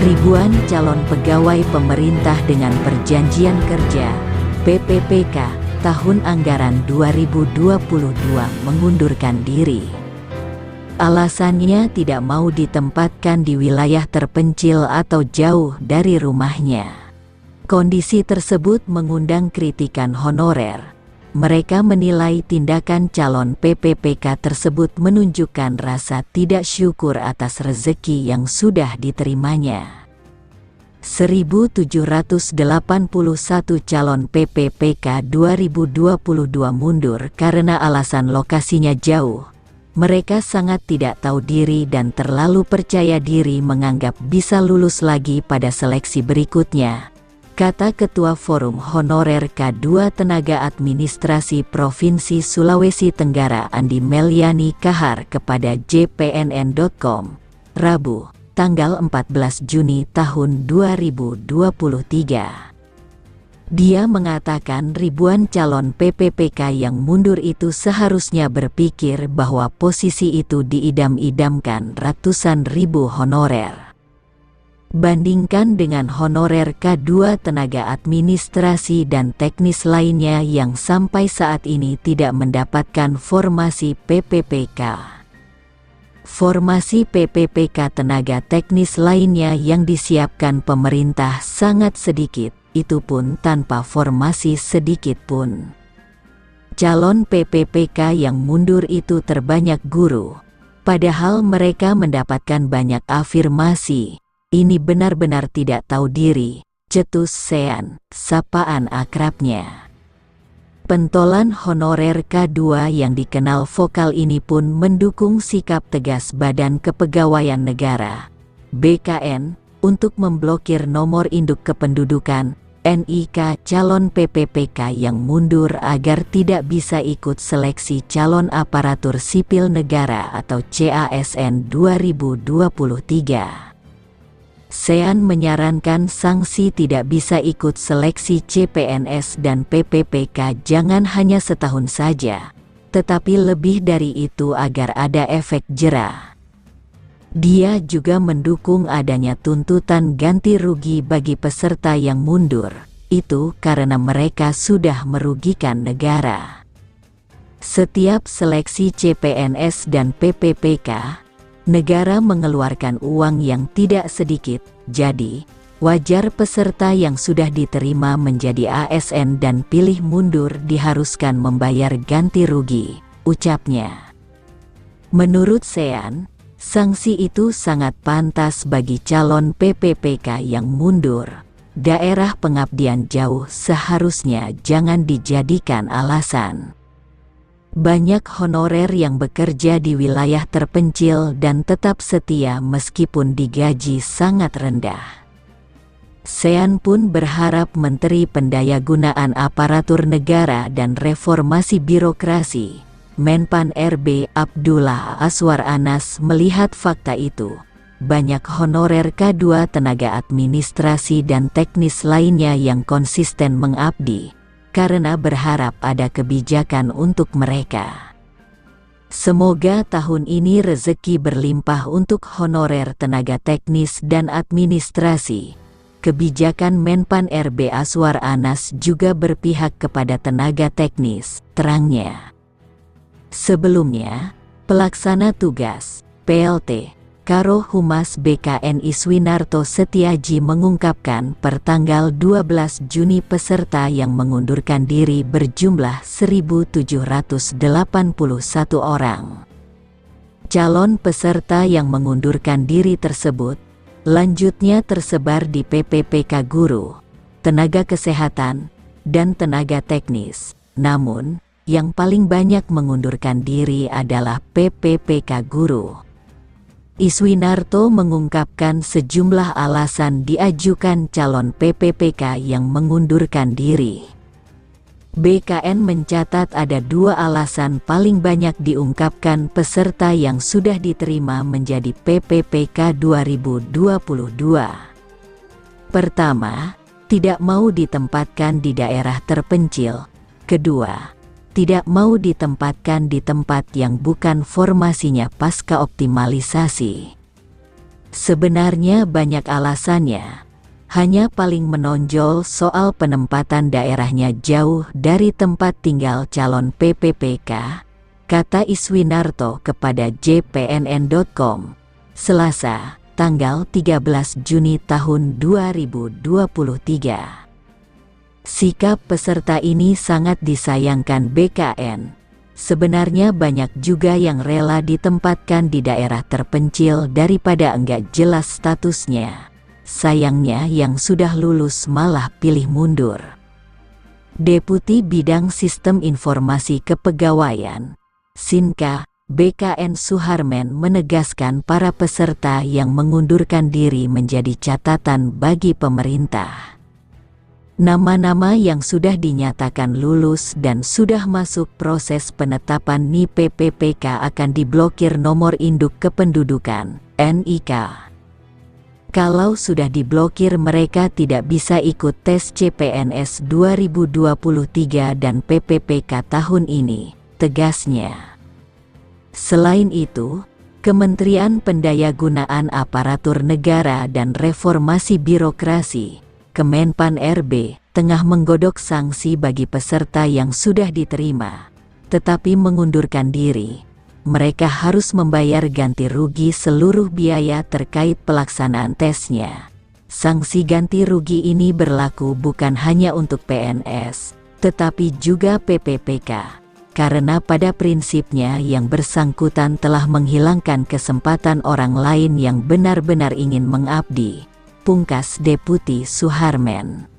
Ribuan calon pegawai pemerintah dengan perjanjian kerja (PPPK) tahun anggaran 2022 mengundurkan diri. Alasannya tidak mau ditempatkan di wilayah terpencil atau jauh dari rumahnya. Kondisi tersebut mengundang kritikan honorer. Mereka menilai tindakan calon PPPK tersebut menunjukkan rasa tidak syukur atas rezeki yang sudah diterimanya. 1.781 calon PPPK 2022 mundur karena alasan lokasinya jauh. Mereka sangat tidak tahu diri dan terlalu percaya diri menganggap bisa lulus lagi pada seleksi berikutnya, kata Ketua Forum Honorer K2 Tenaga Administrasi Provinsi Sulawesi Tenggara Andi Meliani Kahar kepada jpnn.com, Rabu, tanggal 14 Juni tahun 2023. Dia mengatakan ribuan calon PPPK yang mundur itu seharusnya berpikir bahwa posisi itu diidam-idamkan ratusan ribu honorer. Bandingkan dengan honorer K2 tenaga administrasi dan teknis lainnya yang sampai saat ini tidak mendapatkan formasi PPPK. Formasi PPPK tenaga teknis lainnya yang disiapkan pemerintah sangat sedikit, itu pun tanpa formasi sedikit pun. Calon PPPK yang mundur itu terbanyak guru, padahal mereka mendapatkan banyak afirmasi. Ini benar-benar tidak tahu diri, cetus Sean, sapaan akrabnya. Pentolan honorer K2 yang dikenal vokal ini pun mendukung sikap tegas Badan Kepegawaian Negara, BKN, untuk memblokir nomor induk kependudukan, NIK calon PPPK yang mundur agar tidak bisa ikut seleksi calon aparatur sipil negara atau CASN 2023. Sean menyarankan sanksi tidak bisa ikut seleksi CPNS dan PPPK jangan hanya setahun saja, tetapi lebih dari itu agar ada efek jera. Dia juga mendukung adanya tuntutan ganti rugi bagi peserta yang mundur, itu karena mereka sudah merugikan negara. Setiap seleksi CPNS dan PPPK, negara mengeluarkan uang yang tidak sedikit, jadi wajar peserta yang sudah diterima menjadi ASN dan pilih mundur diharuskan membayar ganti rugi, ucapnya. Menurut Sean, sanksi itu sangat pantas bagi calon PPPK yang mundur. Daerah pengabdian jauh seharusnya jangan dijadikan alasan. Banyak honorer yang bekerja di wilayah terpencil dan tetap setia meskipun digaji sangat rendah. Sean pun berharap Menteri Pendayagunaan Aparatur Negara dan Reformasi Birokrasi, Menpan RB Abdullah Aswar Anas melihat fakta itu. Banyak honorer K2 tenaga administrasi dan teknis lainnya yang konsisten mengabdi, karena berharap ada kebijakan untuk mereka. Semoga tahun ini rezeki berlimpah untuk honorer tenaga teknis dan administrasi. Kebijakan Menpan RB Aswar Anas juga berpihak kepada tenaga teknis, terangnya. Sebelumnya, Pelaksana Tugas, PLT, Karo Humas BKN Iswinarto Setiaji mengungkapkan pertanggal 12 Juni peserta yang mengundurkan diri berjumlah 1.781 orang. Calon peserta yang mengundurkan diri tersebut, lanjutnya tersebar di PPPK Guru, Tenaga Kesehatan, dan Tenaga Teknis. Namun, yang paling banyak mengundurkan diri adalah PPPK Guru. Iswinarto mengungkapkan sejumlah alasan diajukan calon PPPK yang mengundurkan diri. BKN mencatat ada 2 alasan paling banyak diungkapkan peserta yang sudah diterima menjadi PPPK 2022. Pertama, tidak mau ditempatkan di daerah terpencil. Kedua, tidak mau ditempatkan di tempat yang bukan formasinya pasca optimalisasi. Sebenarnya banyak alasannya. Hanya paling menonjol soal penempatan daerahnya jauh dari tempat tinggal calon PPPK, kata Iswinarto kepada jpnn.com, Selasa, tanggal 13 Juni tahun 2023. Sikap peserta ini sangat disayangkan BKN. Sebenarnya banyak juga yang rela ditempatkan di daerah terpencil daripada enggak jelas statusnya. Sayangnya yang sudah lulus malah pilih mundur. Deputi Bidang Sistem Informasi Kepegawaian, Sinka, BKN Suharmen menegaskan para peserta yang mengundurkan diri menjadi catatan bagi pemerintah. Nama-nama yang sudah dinyatakan lulus dan sudah masuk proses penetapan NI PPPK akan diblokir nomor induk kependudukan, NIK. Kalau sudah diblokir mereka tidak bisa ikut tes CPNS 2023 dan PPPK tahun ini, tegasnya. Selain itu, Kementerian Pendayagunaan Aparatur Negara dan Reformasi Birokrasi, Kemenpan RB, tengah menggodok sanksi bagi peserta yang sudah diterima, tetapi mengundurkan diri. Mereka harus membayar ganti rugi seluruh biaya terkait pelaksanaan tesnya. Sanksi ganti rugi ini berlaku bukan hanya untuk PNS, tetapi juga PPPK, karena pada prinsipnya yang bersangkutan telah menghilangkan kesempatan orang lain yang benar-benar ingin mengabdi, pungkas Deputi Suharmen.